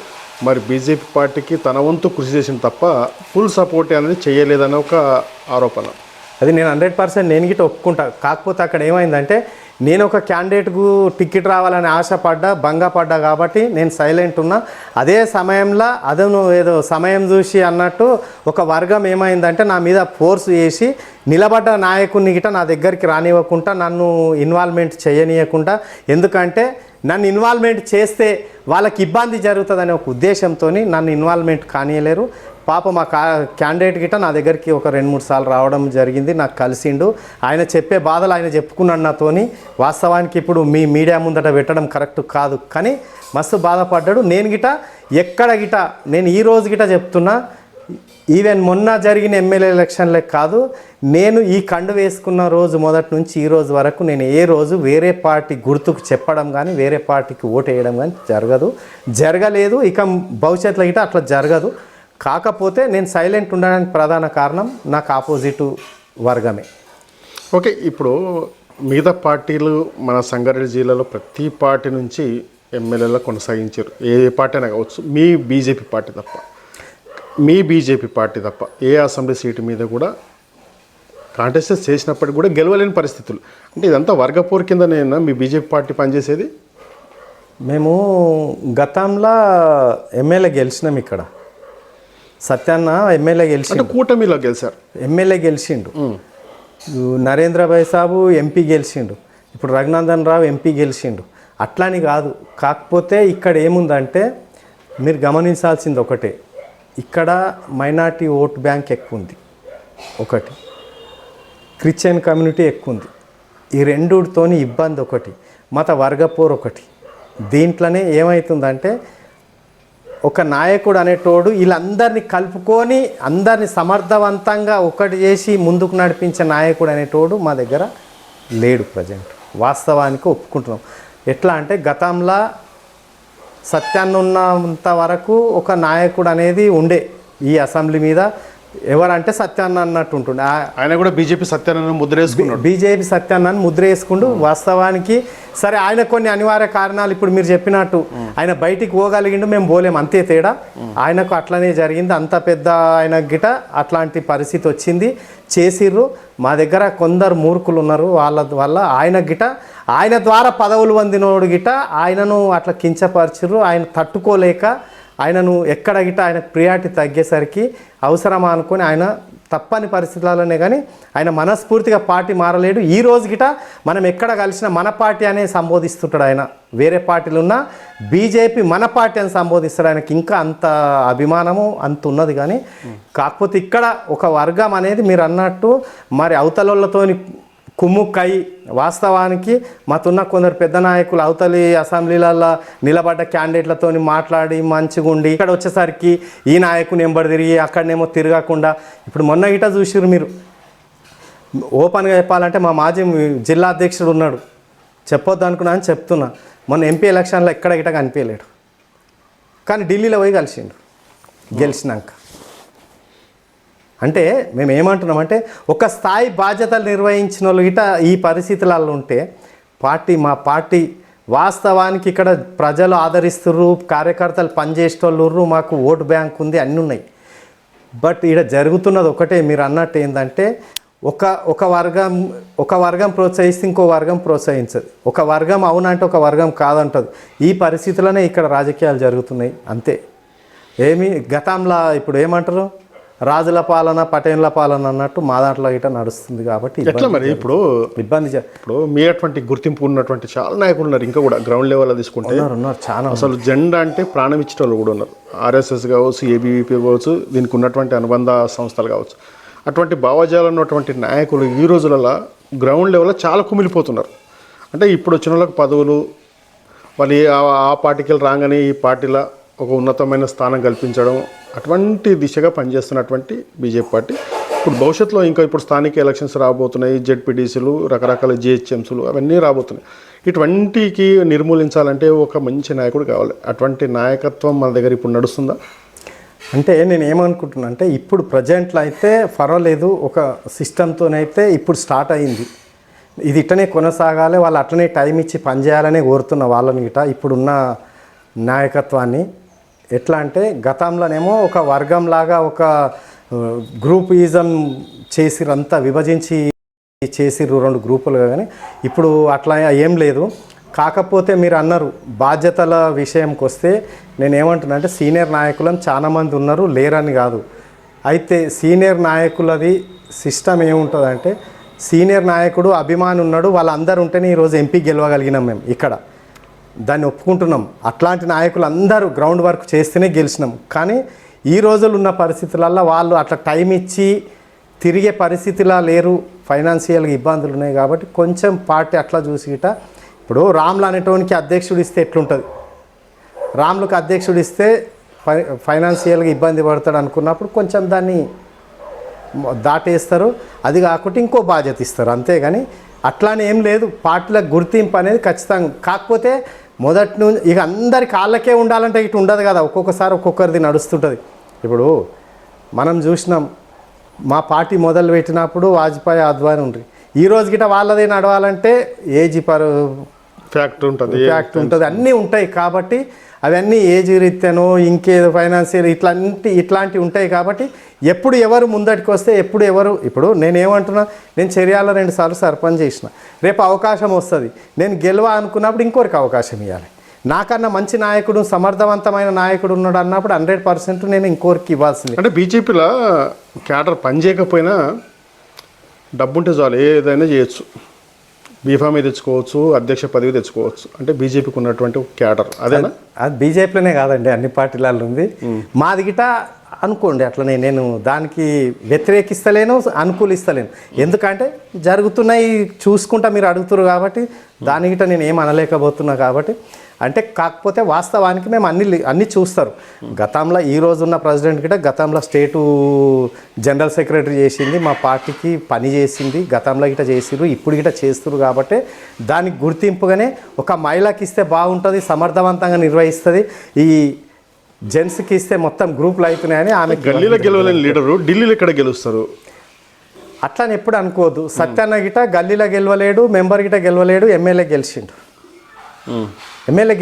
మరి బీజేపీ పార్టీకి తన వంతు కృషి చేసిన తప్ప ఫుల్ సపోర్ట్ అనేది చేయలేదనే ఒక ఆరోపణ. అది నేను 100% నేను గిట్ట ఒప్పుకుంటా. కాకపోతే అక్కడ ఏమైందంటే నేను ఒక క్యాండిడేట్కు టికెట్ రావాలని ఆశపడ్డా, భంగపడ్డా కాబట్టి నేను సైలెంట్ ఉన్నా. అదే సమయంలో అదను ఏదో సమయం చూసి అన్నట్టు ఒక వర్గం ఏమైందంటే నా మీద ఫోర్స్ చేసి నిలబడ్డ నాయకుడిని గిట్ట నా దగ్గరికి రానివ్వకుండా, నన్ను ఇన్వాల్వ్మెంట్ చేయనీయకుండా, ఎందుకంటే నన్ను ఇన్వాల్వ్మెంట్ చేస్తే వాళ్ళకి ఇబ్బంది జరుగుతుందనే ఒక ఉద్దేశంతో నన్ను ఇన్వాల్వ్మెంట్ కానియలేరు. పాపం ఆ క్యాండిడేట్ గిట్ట నా దగ్గరికి ఒక 2-3 సార్లు రావడం జరిగింది. నాకు కలిసిండు. ఆయన చెప్పే బాధలు ఆయన చెప్పుకున్నాడు నాతోని. వాస్తవానికి ఇప్పుడు మీ మీడియా ముందట పెట్టడం కరెక్ట్ కాదు, కానీ మస్తు బాధపడ్డాడు. నేను గిట ఎక్కడ గిట నేను ఈ రోజు గిట చెప్తున్నా, ఈవెన్ మొన్న జరిగిన ఎమ్మెల్యే ఎలక్షన్లే కాదు, నేను ఈ కండు వేసుకున్న రోజు మొదటి నుంచి ఈ రోజు వరకు నేను ఏ రోజు వేరే పార్టీ గుర్తుకు చెప్పడం కానీ, వేరే పార్టీకి ఓటు వేయడం కానీ జరగలేదు. ఇక భవిష్యత్తులో గిట అట్లా జరగదు. కాకపోతే నేను సైలెంట్ ఉండడానికి ప్రధాన కారణం నాకు ఆపోజిట్ వర్గమే. ఓకే, ఇప్పుడు మిగతా పార్టీలు మన సంగారెడ్డి జిల్లాలో ప్రతి పార్టీ నుంచి ఎమ్మెల్యేలు కొనసాగించారు. ఏ పార్టీ అయినా కావచ్చు, మీ బీజేపీ పార్టీ తప్ప ఏ అసెంబ్లీ సీటు మీద కూడా కాంటెస్ట్ చేసినప్పటికీ కూడా గెలవలేని పరిస్థితులు. అంటే ఇదంతా వర్గపోరు కిందనేనా మీ బీజేపీ పార్టీ పనిచేసేది? మేము గతంలో ఎమ్మెల్యే గెలిచినాం. ఇక్కడ సత్యాన్న ఎమ్మెల్యే గెలిచిండు, కూటమిలో గెలిచారు. ఎమ్మెల్యే గెలిచిండు. నరేంద్రభాయ్ సాబు ఎంపీ గెలిచిండు. ఇప్పుడు రఘునందన్ రావు ఎంపీ గెలిచిండు. అట్లాని కాదు. కాకపోతే ఇక్కడ ఏముందంటే మీరు గమనించాల్సింది ఒకటే, ఇక్కడ మైనార్టీ ఓట్ బ్యాంక్ ఎక్కువ ఉంది ఒకటి, క్రిస్టియన్ కమ్యూనిటీ ఎక్కువ ఉంది. ఈ రెండుతోని ఇబ్బంది ఒకటి, మత వర్గపోరు ఒకటి. దీంట్లోనే ఏమవుతుందంటే ఒక నాయకుడు అనేటోడు వీళ్ళందరినీ కలుపుకొని అందరినీ సమర్థవంతంగా ఒకటి చేసి ముందుకు నడిపించే నాయకుడు అనేటోడు మా దగ్గర లేడు ప్రజెంట్. వాస్తవానికి ఒప్పుకుంటున్నాం. ఎట్లా అంటే గతంలో సత్యాన్ని ఉన్నంత వరకు ఒక నాయకుడు అనేది ఉండే ఈ అసెంబ్లీ మీద. ఎవరంటే సత్యాన్న అన్నట్టు ఉంటుండే. ఆయన కూడా బీజేపీ సత్యాన్ని ముద్ర వేసుకున్నాడు. బీజేపీ సత్యాన్నని ముద్ర వేసుకుంటూ వాస్తవానికి సరే ఆయన కొన్ని అనివార్య కారణాలు ఇప్పుడు మీరు చెప్పినట్టు ఆయన బయటికి పోగలిగిండు, మేము పోలేము, అంతే తేడా. ఆయనకు అట్లనే జరిగింది. అంత పెద్ద ఆయన గిట అట్లాంటి పరిస్థితి వచ్చింది, చేసిర్రు. మా దగ్గర కొందరు మూర్ఖులు ఉన్నారు, వాళ్ళ వల్ల ఆయన గిట ఆయన ద్వారా పదవులు పొందినోడు గిట ఆయనను అట్లా కించపరిచిర్రు. ఆయన తట్టుకోలేక ఆయనను ఎక్కడ గిట ఆయన ప్రియారిటీ తగ్గేసరికి అవసరమా అనుకొని ఆయన తప్పని పరిస్థితులలోనే కానీ ఆయన మనస్ఫూర్తిగా పార్టీ మారలేడు. ఈ రోజు గిట మనం ఎక్కడ కలిసినా మన పార్టీ అనే సంబోధిస్తుంటాడు. ఆయన వేరే పార్టీలు ఉన్నా బీజేపీ మన పార్టీ అని సంబోధిస్తాడు. ఆయనకి ఇంకా అంత అభిమానము అంత ఉన్నది. కానీ కాకపోతే ఇక్కడ ఒక వర్గం అనేది మీరు అన్నట్టు మరి అవతలతోని కుమ్ముక్కై వాస్తవానికి మాతున్న కొందరు పెద్ద నాయకులు అవతలి అసెంబ్లీలలో నిలబడ్డ క్యాండిడేట్లతో మాట్లాడి మంచిగుండి ఇక్కడ వచ్చేసరికి ఈ నాయకుని ఎంబడి తిరిగి అక్కడనేమో తిరగకుండా ఇప్పుడు మొన్న గిట చూసిర్రు మీరు. ఓపెన్గా చెప్పాలంటే మా మాజీ జిల్లా అధ్యక్షుడు ఉన్నాడు, చెప్పొద్దు అనుకున్నా అని చెప్తున్నా. మొన్న ఎంపీ ఎలక్షన్లో ఎక్కడ గిట కనిపించలేడు, కానీ ఢిల్లీలో పోయి కలిసిండు గెలిచినాక. అంటే మేము ఏమంటున్నామంటే ఒక స్థాయి బాధ్యతలు నిర్వహించిన వాళ్ళు గిట ఈ పరిస్థితులలో ఉంటే మా పార్టీ వాస్తవానికి ఇక్కడ ప్రజలు ఆదరిస్తుర్రు, కార్యకర్తలు పనిచేసేటోళ్ళు, మాకు ఓటు బ్యాంక్ ఉంది, అన్నీ ఉన్నాయి. బట్ ఇక్కడ జరుగుతున్నది ఒకటే, మీరు అన్నట్టు ఏంటంటే ఒక వర్గం ప్రోత్సహిస్తే ఇంకో వర్గం ప్రోత్సహించదు, ఒక వర్గం అవునంటే ఒక వర్గం కాదంటది. ఈ పరిస్థితుల్లోనే ఇక్కడ రాజకీయాలు జరుగుతున్నాయి అంతే. ఏమి గతంలో ఇప్పుడు ఏమంటారు రాజుల పాలన పటేన్ల పాలన అన్నట్టు మా దాంట్లో గిట్ట నడుస్తుంది. కాబట్టి ఎట్లా మరి ఇప్పుడు ఇప్పుడు మీ అటువంటి గుర్తింపు ఉన్నటువంటి చాలా నాయకులు ఉన్నారు, ఇంకా కూడా గ్రౌండ్ లెవెల్లో తీసుకుంటే ఉన్నారు చాలా. అసలు జెండా అంటే ప్రాణం ఇచ్చిన వాళ్ళు కూడా ఉన్నారు. ఆర్ఎస్ఎస్ కావచ్చు, ఏబీవీపీ కావచ్చు, దీనికి ఉన్నటువంటి అనుబంధ సంస్థలు కావచ్చు. అటువంటి భావజాలు ఉన్నటువంటి నాయకులు ఈ రోజులలో గ్రౌండ్ లెవెల్లో చాలా కుమిలిపోతున్నారు. అంటే ఇప్పుడు వచ్చిన వాళ్ళకి పదవులు, వాళ్ళు ఆ పార్టీకి రాగానే ఈ పార్టీలో ఒక ఉన్నతమైన స్థానం కల్పించడం, అటువంటి దిశగా పనిచేస్తున్నటువంటి బీజేపీ పార్టీ ఇప్పుడు భవిష్యత్తులో ఇంకా ఇప్పుడు స్థానిక ఎలక్షన్స్ రాబోతున్నాయి, జెడ్పీటీసీలు, రకరకాల జిహెచ్ఎంసీలు అవన్నీ రాబోతున్నాయి. ఇటువంటికి నిర్మూలించాలంటే ఒక మంచి నాయకుడు కావాలి. అటువంటి నాయకత్వం మన దగ్గర ఇప్పుడు నడుస్తుందా? అంటే నేను ఏమనుకుంటున్నా అంటే ఇప్పుడు ప్రజెంట్లో అయితే పర్వాలేదు, ఒక సిస్టమ్తోనైతే ఇప్పుడు స్టార్ట్ అయింది. ఇది ఇట్టనే కొనసాగాలి, వాళ్ళు అట్లనే టైం ఇచ్చి పనిచేయాలనే కోరుతున్న వాళ్ళని గిట ఇప్పుడున్న నాయకత్వాన్ని. ఎట్లా అంటే గతంలోనేమో ఒక వర్గంలాగా ఒక గ్రూపిజం చేసిరంతా విభజించి చేసిర్రు రెండు గ్రూపులుగా, కానీ ఇప్పుడు అట్లా ఏం లేదు. కాకపోతే మీరు అన్నారు బాధ్యతల విషయంకి వస్తే నేనేమంటున్నా అంటే సీనియర్ నాయకులను చాలామంది ఉన్నారు, లేరని కాదు. అయితే సీనియర్ నాయకులది సిస్టమ్ ఏముంటుందంటే సీనియర్ నాయకుడు అభిమాని ఉన్నాడు, వాళ్ళందరూ ఉంటేనే ఈరోజు ఎంపీ గెలవగలిగినాం మేము ఇక్కడ, దాన్ని ఒప్పుకుంటున్నాం. అట్లాంటి నాయకులు అందరూ గ్రౌండ్ వర్క్ చేస్తేనే గెలిచినాం. కానీ ఈ రోజులు ఉన్న పరిస్థితులలో వాళ్ళు అట్లా టైం ఇచ్చి తిరిగే పరిస్థితిలా లేరు, ఫైనాన్షియల్గా ఇబ్బందులు ఉన్నాయి. కాబట్టి కొంచెం పార్టీ అట్లా చూసి గిట ఇప్పుడు రాములు అనేటోనికి అధ్యక్షుడు ఇస్తే ఎట్లుంటుంది, రాములకు అధ్యక్షుడు ఇస్తే ఫైనాన్షియల్గా ఇబ్బంది పడతాడు అనుకున్నప్పుడు కొంచెం దాన్ని దాటేస్తారు. అది కాకుండా ఇంకో బాధ్యత ఇస్తారు, అంతేగాని అట్లానే ఏం లేదు. పార్టీలకు గుర్తింపు అనేది ఖచ్చితంగా. కాకపోతే మొదటి నుంచి ఇక అందరి కాళ్ళకే ఉండాలంటే ఇటు ఉండదు కదా, ఒక్కొక్కసారి ఒక్కొక్కరిది నడుస్తుంటుంది. ఇప్పుడు మనం చూసినాం మా పార్టీ మొదలు పెట్టినప్పుడు వాజ్పేయి ఆద్వాని ఉండ్రి, ఈ రోజు గిట వాళ్ళదే నడవాలంటే ఏజ్ ఫ్యాక్ట్ ఉంటుంది, అన్నీ ఉంటాయి. కాబట్టి అవన్నీ ఏజ్ రీత్యానో ఇంకేదో ఫైనాన్షియల్ ఇట్లాంటివి ఉంటాయి. కాబట్టి ఎప్పుడు ఎవరు ముందటికి వస్తే ఇప్పుడు నేనేమంటున్నా, నేను చర్యాల 2 సార్లు సర్పంచ్ చేసిన, రేపు అవకాశం వస్తుంది, నేను గెలవ అనుకున్నప్పుడు ఇంకోరికి అవకాశం ఇవ్వాలి. నాకన్నా మంచి నాయకుడు సమర్థవంతమైన నాయకుడు ఉన్నాడు అన్నప్పుడు 100% నేను ఇంకోరికి ఇవ్వాల్సింది. అంటే బీజేపీలో క్యాడర్ పని చేయకపోయినా డబ్బుంటే చాలు ఏదైనా చేయొచ్చు, బీఫామే తెచ్చుకోవచ్చు, అధ్యక్ష పదవి తెచ్చుకోవచ్చు. అంటే బీజేపీకి ఉన్నటువంటి క్యాడర్ అదేనా? అది బీజేపీలోనే కాదండి, అన్ని పార్టీలలో ఉంది. మాది గిట అనుకోండి అట్లనే, నేను దానికి వ్యతిరేకిస్తలేను, అనుకూలిస్తలేను. ఎందుకంటే జరుగుతున్నాయి చూసుకుంటా మీరు అడుగుతున్నారు కాబట్టి దాని గిట నేను ఏం అనలేకపోతున్నా. కాబట్టి అంటే కాకపోతే వాస్తవానికి మేము అన్ని చూస్తారు. గతంలో ఈ రోజున్న ప్రెసిడెంట్ గిట గతంలో స్టేటు జనరల్ సెక్రటరీ చేసింది, మా పార్టీకి పని చేసింది, గతంలో గిట చేసిర్రు, ఇప్పుడు గిట చేస్తున్నారు. కాబట్టి దానికి గుర్తింపుగానే ఒక మహిళకి ఇస్తే బాగుంటుంది, సమర్థవంతంగా నిర్వహిస్తుంది, ఈ జెంట్స్కి ఇస్తే మొత్తం గ్రూపులు అవుతున్నాయని ఆమె. గల్లీలో గెలవలేని లీడరు ఢిల్లీలో ఎక్కడ గెలుస్తారు? అట్లని ఎప్పుడు అనుకోవద్దు. సత్యన్న గిట గల్లీలో గెలవలేడు, మెంబర్ గిట గెలవలేడు, ఎమ్మెల్యే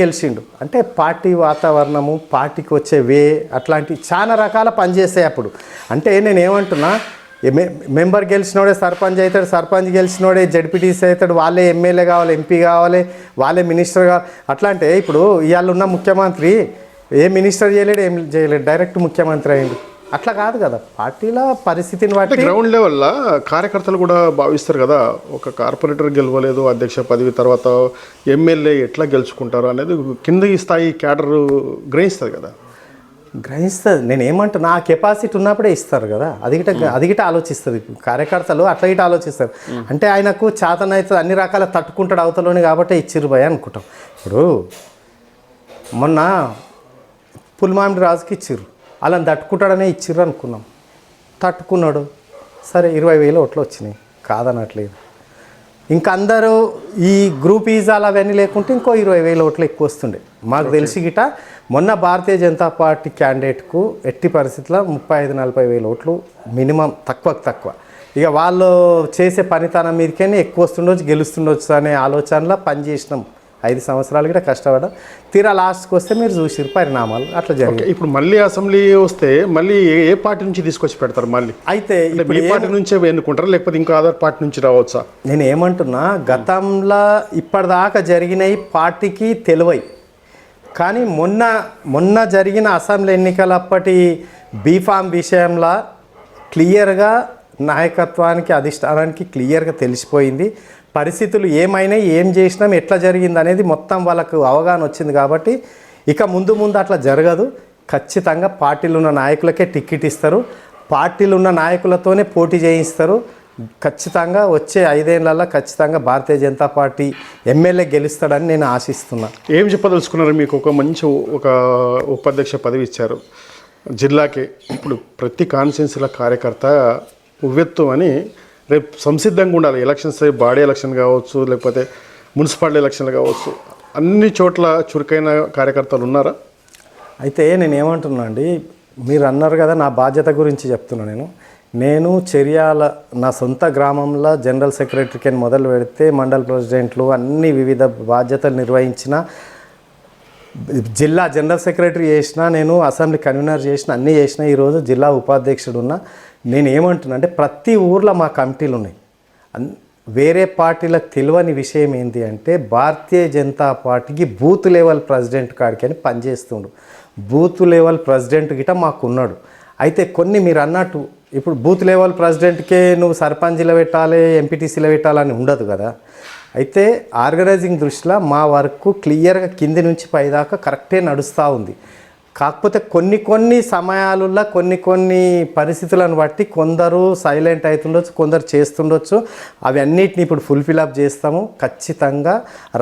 గెలిచిండు. అంటే పార్టీ వాతావరణము, పార్టీకి వచ్చే అట్లాంటి చాలా రకాల పనిచేస్తాయి అప్పుడు. అంటే నేను ఏమంటున్నా, మెంబర్ గెలిచినోడే సర్పంచ్ అవుతాడు, సర్పంచ్ గెలిచినోడే జడ్పీటీసీ అవుతాడు, వాళ్ళే ఎమ్మెల్యే కావాలి, ఎంపీ కావాలి, వాళ్ళే మినిస్టర్ కావాలి. అట్లా అంటే ఇప్పుడు ఇవాళ ఉన్న ముఖ్యమంత్రి ఏ మినిస్టర్ చేయలేడు, ఏం చేయలేడు, డైరెక్ట్ ముఖ్యమంత్రి అయ్యిండు. అట్లా కాదు కదా, పార్టీల పరిస్థితిని బట్టి. గ్రౌండ్ లెవెల్లో కార్యకర్తలు కూడా భావిస్తారు కదా, ఒక కార్పొరేటర్ గెలవలేదు అధ్యక్ష పదవి, తర్వాత ఎమ్మెల్యే ఎట్లా గెలుచుకుంటారు అనేది కింద స్థాయి క్యాడర్ గ్రహిస్తుంది కదా. గ్రహిస్తుంది. నేను ఏమంటున్నా, ఆ కెపాసిటీ ఉన్నప్పుడే ఇస్తారు కదా, అది గిట ఆలోచిస్తుంది. కార్యకర్తలు అట్లా గిట ఆలోచిస్తారు. అంటే ఆయనకు చేతనైతే అన్ని రకాల తట్టుకుంటాడు అవతలని, కాబట్టి ఇచ్చిర్రు భయ అనుకుంటాం. ఇప్పుడు మొన్న పుల్మామిడి రాజుకి ఇచ్చిర్రు, అలా తట్టుకుంటాడనే ఇచ్చిర్రు అనుకున్నాం. తట్టుకున్నాడు, సరే 20,000 ఓట్లు వచ్చినాయి, కాదనట్లేదు. ఇంకా అందరూ ఈ గ్రూప్ ఈజాలు అవన్నీ లేకుంటే ఇంకో 20,000 ఓట్లు ఎక్కువ వస్తుండే. మాకు తెలిసి గిట మొన్న భారతీయ జనతా పార్టీ క్యాండిడేట్కు ఎట్టి పరిస్థితుల్లో 35,000-40,000 ఓట్లు మినిమం, తక్కువ. ఇక వాళ్ళు చేసే పనితనం మీదకైనా ఎక్కువ వస్తుండొచ్చు, గెలుస్తుండొచ్చు అనే ఆలోచనలో పనిచేసినాం. 5 సంవత్సరాలు కూడా కష్టపడ్డాం. తీరా లాస్ట్కి వస్తే మీరు చూసిరు పరిణామాలు అట్లా జరిగాయి. ఇప్పుడు మళ్ళీ అసెంబ్లీ వస్తే మళ్ళీ ఏ పార్టీ నుంచి తీసుకొచ్చి పెడతారు? మళ్ళీ అయితే ఇప్పుడు ఏ పార్టీ నుంచే ఎన్నుకుంటారు, లేకపోతే ఇంకా అదర్ పార్టీ నుంచి రావచ్చా? నేను ఏమంటున్నా, గతంలో ఇప్పటిదాకా జరిగినాయి పార్టీకి తెలివై, కానీ మొన్న జరిగిన అసెంబ్లీ ఎన్నికలప్పటి బీఫామ్ విషయంలో క్లియర్గా నాయకత్వానికి, అధిష్టానానికి క్లియర్గా తెలిసిపోయింది. పరిస్థితులు ఏమైనాయి, ఏం చేసినాం, ఎట్లా జరిగింది అనేది మొత్తం వాళ్ళకు అవగాహన వచ్చింది. కాబట్టి ఇక ముందు అట్లా జరగదు. ఖచ్చితంగా పార్టీలు ఉన్న నాయకులకే టికెట్ ఇస్తారు, పార్టీలు ఉన్న నాయకులతోనే పోటీ చేయిస్తారు. ఖచ్చితంగా వచ్చే 5 ఏళ్లలో ఖచ్చితంగా భారతీయ జనతా పార్టీ ఎమ్మెల్యే గెలుస్తాడని నేను ఆశిస్తున్నా. ఏం చెప్పదలుచుకున్నారు? మీకు ఒక మంచి ఉపాధ్యక్ష పదవి ఇచ్చారు జిల్లాకి. ఇప్పుడు ప్రతి కాన్స్టిట్యున్సీల కార్యకర్త ఉవ్వెత్తు అని రేపు సంసిద్ధంగా ఉండాలి. ఎలక్షన్స్, బాడీ ఎలక్షన్ కావచ్చు, లేకపోతే మున్సిపాలిటీ ఎలక్షన్లు కావచ్చు, అన్ని చోట్ల చురుకైన కార్యకర్తలు ఉన్నారా? అయితే నేను ఏమంటున్నా అండి, మీరు అన్నారు కదా నా బాధ్యత గురించి చెప్తున్నా. నేను చెర్యాల నా సొంత గ్రామంలో జనరల్ సెక్రటరీకి మొదలు పెడితే మండల ప్రెసిడెంట్లు అన్ని వివిధ బాధ్యతలు నిర్వహించిన, జిల్లా జనరల్ సెక్రటరీ చేసిన, నేను అసెంబ్లీ కన్వీనర్ చేసిన, అన్నీ చేసిన, ఈరోజు జిల్లా ఉపాధ్యక్షుడు ఉన్నా. నేను ఏమంటున్నా అంటే ప్రతి ఊర్లో మా కమిటీలు ఉన్నాయి. వేరే పార్టీలకు తెలియని విషయం ఏంటి అంటే భారతీయ జనతా పార్టీకి బూత్ లెవెల్ ప్రెసిడెంట్ కాడికి అని పనిచేస్తుండు. బూత్ లెవెల్ ప్రెసిడెంట్ గిట మాకున్నాడు. అయితే కొన్ని మీరు అన్నట్టు ఇప్పుడు బూత్ లెవెల్ ప్రెసిడెంట్కే నువ్వు సర్పంచ్లో పెట్టాలి, ఎంపీటీసీలో పెట్టాలని ఉండదు కదా. అయితే ఆర్గనైజింగ్ దృష్టిలో మా వర్క్ క్లియర్గా కింది నుంచి పైదాకా కరెక్టే నడుస్తూ ఉంది. కాకపోతే కొన్ని సమయాలలో కొన్ని పరిస్థితులను బట్టి కొందరు సైలెంట్ అవుతుండొచ్చు, కొందరు చేస్తుండొచ్చు. అవి అన్నిటిని ఇప్పుడు ఫుల్ఫిలప్ చేస్తాము. ఖచ్చితంగా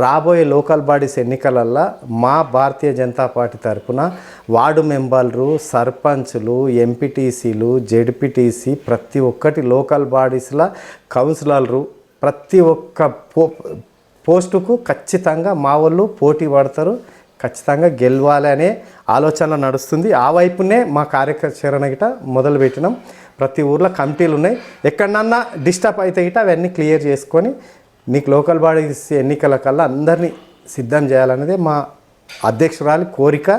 రాబోయే లోకల్ బాడీస్ ఎన్నికలల్లో మా భారతీయ జనతా పార్టీ తరఫున వార్డు మెంబర్లు, సర్పంచులు, ఎంపీటీసీలు, జెడ్పీటీసీ, ప్రతి ఒక్కటి లోకల్ బాడీస్లో కౌన్సిలర్లు, ప్రతి ఒక్క పోస్టుకు ఖచ్చితంగా మా వాళ్ళు పోటీ పడతారు. ఖచ్చితంగా గెలవాలి అనే ఆలోచన నడుస్తుంది. ఆ వైపునే మా కార్యాచరణ గిట మొదలుపెట్టినాం. ప్రతి ఊర్లో కమిటీలు ఉన్నాయి. ఎక్కడన్నా డిస్టర్బ్ అయితే గిట అవన్నీ క్లియర్ చేసుకొని మీకు లోకల్ బాడీస్ ఎన్నికల కల్లా అందరినీ సిద్ధం చేయాలనేది మా అధ్యక్షురాలి కోరిక.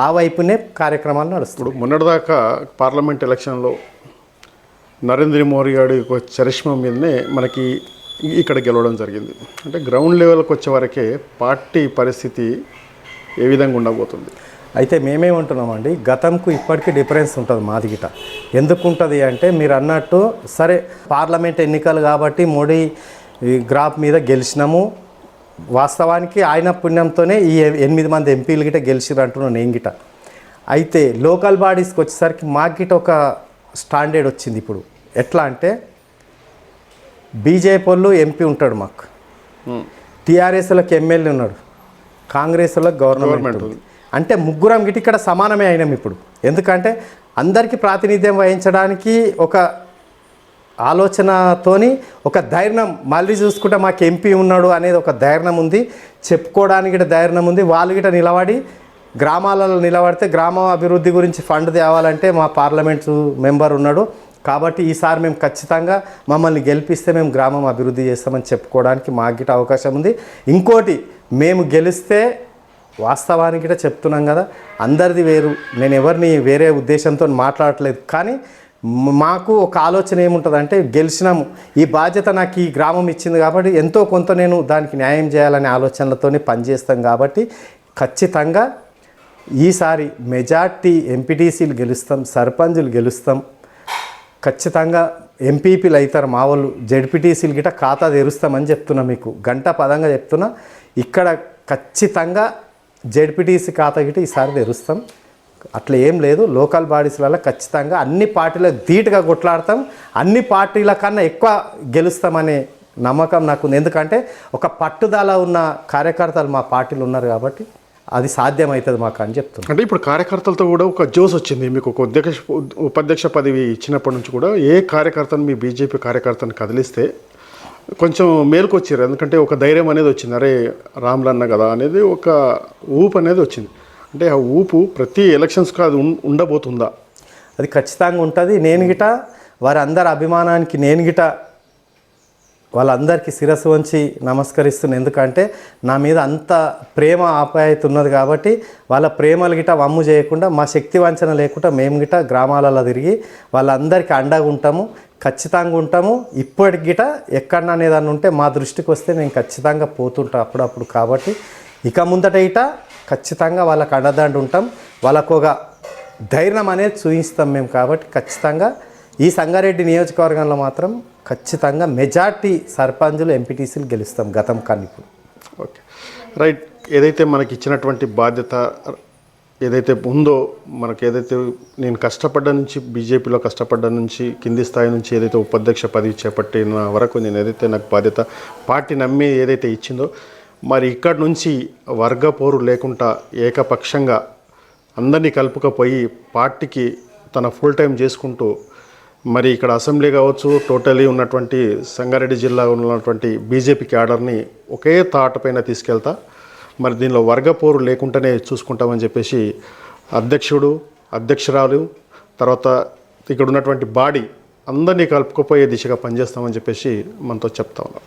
ఆ వైపునే కార్యక్రమాలు నడుస్తుంది. మొన్నటిదాకా పార్లమెంట్ ఎలక్షన్లో నరేంద్ర మోడీ గారి చరిష్మా మీదనే మనకి ఇక్కడ గెలవడం జరిగింది. అంటే గ్రౌండ్ లెవెల్కి వచ్చే వరకే పార్టీ పరిస్థితి ఏ విధంగా ఉండబోతుంది? అయితే మేమేమంటున్నామండి, గతంకు ఇప్పటికీ డిఫరెన్స్ ఉంటుంది మాది గిట. ఎందుకు ఉంటుంది అంటే మీరు అన్నట్టు సరే పార్లమెంట్ ఎన్నికలు కాబట్టి మోడీ గ్రాఫ్ మీద గెలిచినాము. వాస్తవానికి ఆయన పుణ్యంతోనే ఈ 8 మంది ఎంపీలు గిట గెలిచిరు అంటున్నాను నేను గిట. అయితే లోకల్ బాడీస్కి వచ్చేసరికి మాకు గిట ఒక స్టాండర్డ్ వచ్చింది. ఇప్పుడు ఎట్లా అంటే బీజేపీ వాళ్ళు ఎంపీ ఉంటాడు, మాకు టీఆర్ఎస్లకు ఎమ్మెల్యే ఉన్నాడు, కాంగ్రెస్లో గవర్నమెంట్ ఉంది. అంటే ముగ్గురం గిటి ఇక్కడ సమానమే అయినాం ఇప్పుడు. ఎందుకంటే అందరికీ ప్రాతినిధ్యం వహించడానికి ఒక ఆలోచనతోని ఒక ధైర్యం, మళ్ళీ చూసుకుంటే మాకు ఎంపీ ఉన్నాడు అనేది ఒక ధైర్యం ఉంది, చెప్పుకోవడానికి గిట ధైర్యం ఉంది. వాళ్ళు గిట నిలబడి గ్రామాలలో నిలబడితే గ్రామ అభివృద్ధి గురించి ఫండ్ తేవాలంటే మా పార్లమెంటు మెంబర్ ఉన్నాడు కాబట్టి ఈసారి మేము ఖచ్చితంగా మమ్మల్ని గెలిపిస్తే మేము గ్రామం అభివృద్ధి చేస్తామని చెప్పుకోవడానికి మాకు గిట అవకాశం ఉంది. ఇంకోటి, మేము గెలిస్తే వాస్తవానికి గిట చెప్తున్నాం కదా, అందరిది వేరు, నేను ఎవరిని వేరే ఉద్దేశంతో మాట్లాడట్లేదు. కానీ మాకు ఒక ఆలోచన ఏముంటుందంటే, గెలిచినాము, ఈ బాధ్యత నాకు ఈ గ్రామం ఇచ్చింది కాబట్టి ఎంతో కొంత నేను దానికి న్యాయం చేయాలనే ఆలోచనలతోనే పనిచేస్తాం. కాబట్టి ఖచ్చితంగా ఈసారి మెజార్టీ ఎంపీటీసీలు గెలుస్తాం, సర్పంచులు గెలుస్తాం, ఖచ్చితంగా ఎంపీపీలు అవుతారు మా వాళ్ళు, జెడ్పీటీసీలు గిట ఖాతా తెరుస్తామని చెప్తున్నా, మీకు గంట పదంగా చెప్తున్నా. ఇక్కడ ఖచ్చితంగా జెడ్పీటీసీ ఖాతా గిట ఈసారి తెరుస్తాం. అట్లా ఏం లేదు, లోకల్ బాడీస్లలో ఖచ్చితంగా అన్ని పార్టీలకు ధీటుగా కొట్లాడతాం, అన్ని పార్టీల కన్నా ఎక్కువ గెలుస్తామనే నమ్మకం నాకు ఉంది. ఎందుకంటే ఒక పట్టుదల ఉన్న కార్యకర్తలు మా పార్టీలు ఉన్నారు కాబట్టి అది సాధ్యమవుతుంది మాకు అని చెప్తున్నాను. అంటే ఇప్పుడు కార్యకర్తలతో కూడా ఒక జోస్ వచ్చింది మీకు. ఒక ఉపాధ్యక్ష పదవి ఇచ్చినప్పటి నుంచి కూడా ఏ కార్యకర్తను, మీ బీజేపీ కార్యకర్తను కదిలిస్తే కొంచెం మేలుకొచ్చారు. ఎందుకంటే ఒక ధైర్యం అనేది వచ్చింది, అరే రాములన్న కదా అనేది ఒక ఊపు అనేది వచ్చింది. అంటే ఆ ఊపు ప్రతి ఎలక్షన్స్కి అది ఉండబోతుందా? అది ఖచ్చితంగా ఉంటుంది. నేను గిట వారి అందరి అభిమానానికి నేను గిట వాళ్ళందరికీ శిరస్సు వంచి నమస్కరిస్తున్నాను. ఎందుకంటే నా మీద అంత ప్రేమ ఆప్యాయత ఉన్నది కాబట్టి వాళ్ళ ప్రేమలు గిట వమ్ము చేయకుండా, మా శక్తి వంచన లేకుండా మేము గిట గ్రామాలలో తిరిగి వాళ్ళందరికీ అండగా ఉంటాము, ఖచ్చితంగా ఉంటాము. ఇప్పటికి గిట ఎక్కడన్నా ఏదన్నా ఉంటే మా దృష్టికి వస్తే నేను ఖచ్చితంగా పోతుంటా అప్పుడప్పుడు. కాబట్టి ఇక ముందట గిట ఖచ్చితంగా వాళ్ళకి అండదండ ఉంటాం, వాళ్ళకు ఒక ధైర్యం అనేది చూపిస్తాం మేము. కాబట్టి ఖచ్చితంగా ఈ సంగారెడ్డి నియోజకవర్గంలో మాత్రం ఖచ్చితంగా మెజార్టీ సర్పంచులు, ఎంపీటీసీలు గెలుస్తాం గతం కన్నా ఇప్పుడు. Okay, right. ఏదైతే మనకి ఇచ్చినటువంటి బాధ్యత ఏదైతే ఉందో, మనకు ఏదైతే నేను కష్టపడ్డ నుంచి, బీజేపీలో కష్టపడ్డ నుంచి, కింది స్థాయి నుంచి ఏదైతే ఉపాధ్యక్ష పదవి చేపట్టిన వరకు నేను ఏదైతే నాకు బాధ్యత పార్టీ నమ్మి ఏదైతే ఇచ్చిందో, మరి ఇక్కడి నుంచి వర్గ పోరు లేకుండా ఏకపక్షంగా అందరినీ కలుపుకపోయి పార్టీకి తన ఫుల్ టైం చేసుకుంటూ, మరి ఇక్కడ అసెంబ్లీ కావచ్చు, టోటలీ ఉన్నటువంటి సంగారెడ్డి జిల్లా ఉన్నటువంటి బీజేపీ క్యాడర్ని ఒకే తాటపైన తీసుకెళ్తా, మరి దీనిలో వర్గపోరు లేకుండానే చూసుకుంటామని చెప్పేసి అధ్యక్షుడు, అధ్యక్షురాలు, తర్వాత ఇక్కడ ఉన్నటువంటి బాడీ అందరినీ కలుపుకుపోయే దిశగా పనిచేస్తామని చెప్పేసి మనతో చెప్తా ఉన్నాం.